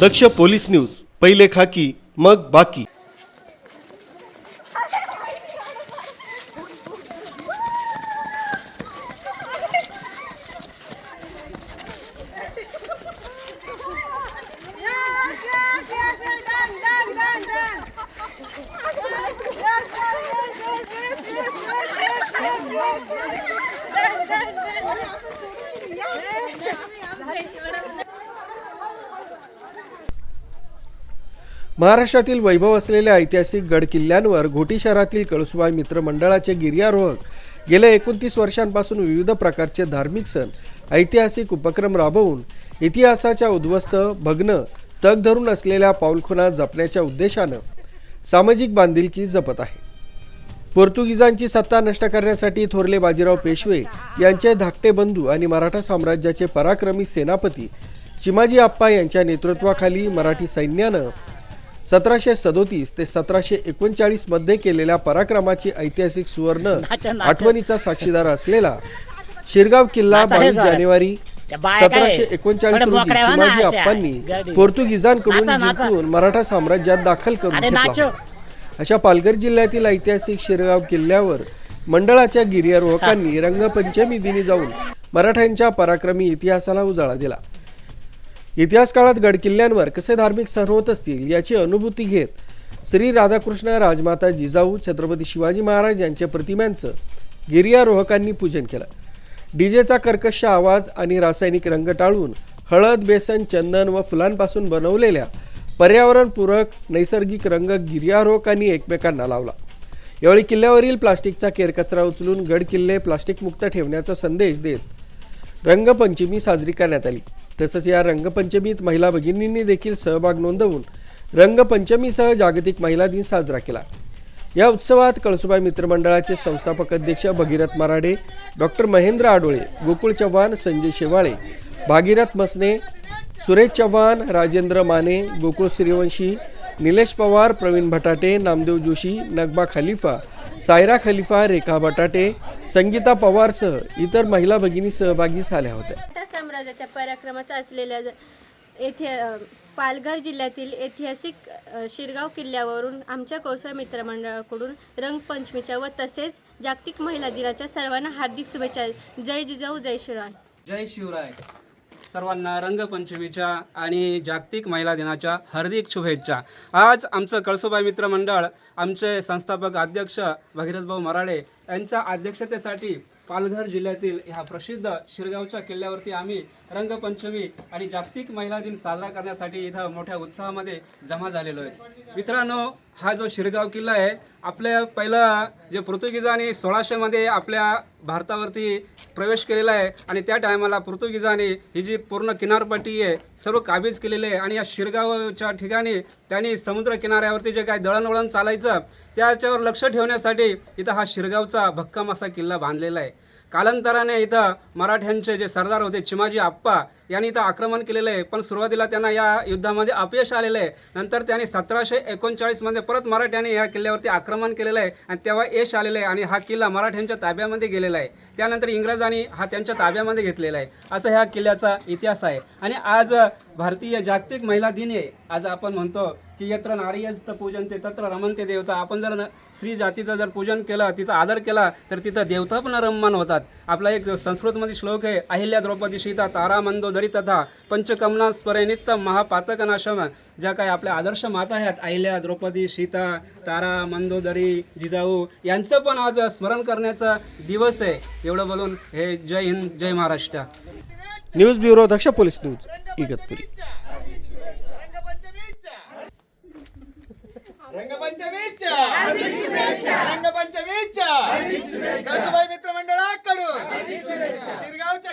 दक्ष police news, पहिले खाकी मग बाकी। महाराष्ट्रातील वैभव असलेल्या ऐतिहासिक गड किल्ल्यांवर घोटी शहरातील कळसुबाई मित्र मंडळाचे गिर्यारोहक गेल्या 29 वर्षांपासून विविध प्रकारचे धार्मिक सण, ऐतिहासिक उपक्रम राबवून इतिहासाच्या उद्ध्वस्त, भग्न, तग धरून असलेल्या पाऊलखुणा जपण्याच्या उद्देशाने सामाजिक बांधिलकी जपत आहे। पोर्तुगीजांची सत्ता नष्ट करण्यासाठी थोरले बाजीराव पेशवे यांचे धाकटे बंधू आणि मराठा साम्राज्याचे पराक्रमी सेनापती चिमाजी आप्पा यांच्या नेतृत्वाखाली मराठी सैन्याने 1737 ते 1739 मध्ये केलेल्या पराक्रमाची ऐतिहासिक सुवर्ण आठवणीचा साक्षीदार असलेला शिरगाव किल्ला 22 जानेवारी 1739 रोजी चिमाजी आप्पांनी पोर्तुगीजांकडून जिंकून मराठा साम्राज्यात दाखल करून घेतला। अशा पालघर जिल्ह्यातील ऐतिहासिक शिरगाव किल्ल्यावर मंडळाच्या गिर्यारोहकांनी रंगपंचमी दिनी जाऊन मराठ्यांच्या पराक्रमी इतिहासाला उजाळा दिला। इतिहास काळात गड किल्ल्यांवर कसे धार्मिक सण होत असतील याची अनुभूती घेत श्री राधाकृष्ण राजमाता जिजाऊ छत्रपती शिवाजी महाराज यांच्या प्रतिमांचं गिर्यारोहकांनी पूजन केलं। डीजेचा कर्कश आवाज आणि रासायनिक रंग टाळून हळद, बेसन, चंदन व फुलांपासून बनवलेल्या पर्यावरणपूरक नैसर्गिक रंग गिर्यारोहकांनी एकमेकांना लावला। यावेळी किल्ल्यावरील प्लास्टिकचा केरकचरा उचलून गड किल्ले प्लास्टिक मुक्त ठेवण्याचा संदेश देत रंगपंचमी साजरी करण्यात आली। तसंच या रंगपंचमीत महिला भगिनींनी देखील सहभाग नोंदवून रंगपंचमीसह जागतिक महिला दिन साजरा केला। या उत्सवात कळसुबाई मित्रमंडळाचे संस्थापक अध्यक्ष भगीरथ मराडे, डॉक्टर महेंद्र आडोळे, गोकुळ चव्हाण, संजय शेवाळे, भागीरथ मसने, सुरेश चव्हाण, राजेंद्र माने, गोकुळ सूर्यवंशी, निलेश पवार, प्रवीण भटाटे, नामदेव जोशी, नगमा खलिफा, सायरा खलिफा, रेखा बटाटे, संगीता पवारसह इतर महिला भगिनी सहभागी झाल्या होत्या। साम्राज्याच्या पराक्रमाचा असलेल्या येथे पालघर जिल्ह्यातील ऐतिहासिक शिरगाव किल्ल्यावरून आमच्या कौशल मित्रमंडळाकडून रंगपंचमीच्या व तसेच जागतिक महिला दिनाच्या सर्वांना हार्दिक शुभेच्छा। जय जिजाऊ, जय शिवराय। जय शिवराय। सर्वांना रंगपंचमीच्या आणि जागतिक महिला दिनाच्या हार्दिक शुभेच्छा। आज आमचं कळसुबाई मित्र मंडळ आमचे संस्थापक अध्यक्ष भगीरथभाऊ मराडे यांच्या अध्यक्षतेसाठी पालघर जिल्ह्यातील ह्या प्रसिद्ध शिरगावच्या किल्ल्यावरती आम्ही रंगपंचमी आणि जागतिक महिला दिन साजरा करण्यासाठी इथं मोठ्या उत्साहामध्ये जमा झालेलो आहे। मित्रांनो, हा जो शिरगाव किल्ला आहे आपल्या पहिला जे पोर्तुगीजांनी 1600 मध्ये आपल्या भारतावरती प्रवेश केलेला आहे आणि त्या टायमाला पोर्तुगीजांनी ही जी पूर्ण किनारपट्टी आहे सर्व काबीज केलेली आहे आणि या शिरगावच्या ठिकाणी त्यांनी समुद्र किनाऱ्यावरती जे काही दळणवळण चालायचं त्याच्यावर लक्ष ठेवण्यासाठी इथं हा शिरगावचा भक्कम असा किल्ला बांधलेला आहे। कालांतराने इथं मराठ्यांचे जे सरदार होते चिमाजी आप्पा यांनी इथं आक्रमण केलेलं आहे, पण सुरुवातीला त्यांना या युद्धामध्ये अपयश आलेलं आहे। नंतर त्यांनी 1739 मध्ये परत मराठ्यांनी या किल्ल्यावरती आक्रमण केलेलं आहे आणि तेव्हा यश आलेलं आहे आणि हा किल्ला मराठ्यांच्या ताब्यामध्ये गेलेला आहे। त्यानंतर इंग्रजांनी हा त्यांच्या ताब्यामध्ये घेतलेला आहे, असं ह्या किल्ल्याचा इतिहास आहे। आणि आज भारतीय जागतिक महिला दिन आहे। आज आपण म्हणतो की यत्र नारीयस्त पूजनते तत्र रमन्ते देवता। आपण जर स्त्री जातीचं जर पूजन केलं, तिचा आदर केला तर तिथं देवता पण रममान होतात। आपला एक संस्कृतमध्ये श्लोक आहे, अहिल्या द्रौपदी सीता तारा मंदोदरी तथा पंचकमना स्मरेनित्त महापातकनाशम। ज्या काही आपल्या आदर्श माता आहेत अहिल्या, द्रौपदी, सीता, तारा, मंदोदरी, जिजाऊ यांचं पण आज स्मरण करण्याचा दिवस आहे। एवढं बोलून हे जय हिंद, जय महाराष्ट्र। न्यूज ब्युरो, दक्ष पोलीस न्यूज, इगतपुरी। रंगपंचमीच्या कळसुबाई मित्रमंडळाकडून शिरगावच्या